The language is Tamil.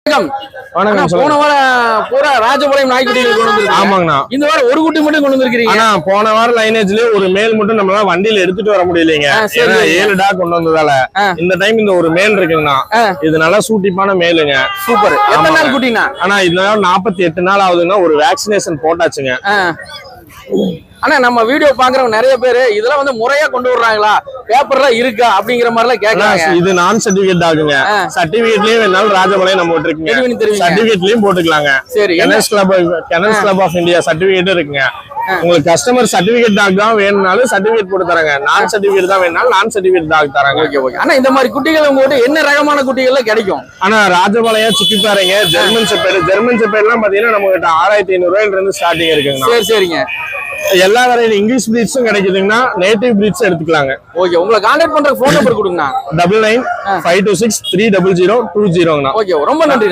வணக்கம். போன வாரம் பூரா ராஜபாளையம் நாய்க்குட்டிகள் கொண்டு வந்திருக்கீங்க. ஆமாங்கண்ணா. இந்த வாரம் ஒரு குட்டி மட்டும் கொண்டு வந்திருக்கீங்க. ஆனா போன வாரம் லைனேஜ்ல ஒரு மேல் மட்டும் நம்மளால வண்டியில எடுத்துட்டு வர முடியலைங்க. ஏன்னா 7 டாக் கொண்டு வந்ததால இந்த டைம் இந்த ஒரு மேல் இருக்குங்கண்ணா. இது நல்லா சூட்டிப்பான மேலுங்க. சூப்பர். எத்தனை நாள் குட்டினா? ஆனா இதனால 48 நாள் ஆகுதுன்னா ஒரு வேக்சினேஷன் போட்டாச்சுங்க. ஆனா நம்ம வீடியோ பாக்குறவங்க நிறைய பேரு இதெல்லாம் வந்து முறையா கொண்டு வர்றாங்களா, பேப்பர்ல இருக்கா அப்படிங்கிற மாதிரி எல்லாம் கேக்குறாங்க. இது நான் சர்டிபிகேட் டாக்குங்க. சர்டிபிகேட்லயும் வேணாலும் ராஜபாளையம் நம்ம விட்டுருக்கீங்க. சர்டிபிகேட்லயும் போட்டுக்கலாங்க. சரி. கெனல்ஸ் கிளப் ஆஃப் இந்தியா சர்டிபிகேட் இருக்குங்க. உங்களுக்கு கஸ்டமர் சர்டிபிகேட் டாக் தான் வேணும்னாலும் சர்டிபிகேட் போட்டு தராங்க. நான் சர்டிபிகேட் தான் வேணும்னாலும் நான் சர்டிபிகேட் டாக் தராங்க. Okay okay. ஆனா இந்த மாதிரி குட்டிகள் உங்ககிட்ட என்ன ரகமான குட்டிகள் கிடைக்கும்? ஆனா ராஜபாளையம் சிக்கிப்பாறைங்க, ஜெர்மன் செப்பேட் எல்லாம் பாத்தீங்கன்னா நம்ம கிட்ட 6500 ரூபாயில இருந்து ஸ்டார்டிங் இருக்குங்க. சரி சரிங்க. எல்லா வரையிலும் இங்கிலீஷ் பிரீட்ஸும் கிடைக்குதுங்கன்னா நேட்டிவ் பிரீட்ஸ் எடுத்துக்கலாங்க. ஓகே. உங்களை கான்டாக்ட் பண்ற போன் நம்பர் கொடுங்க. 9952630020. ஓகே. ரொம்ப நன்றி.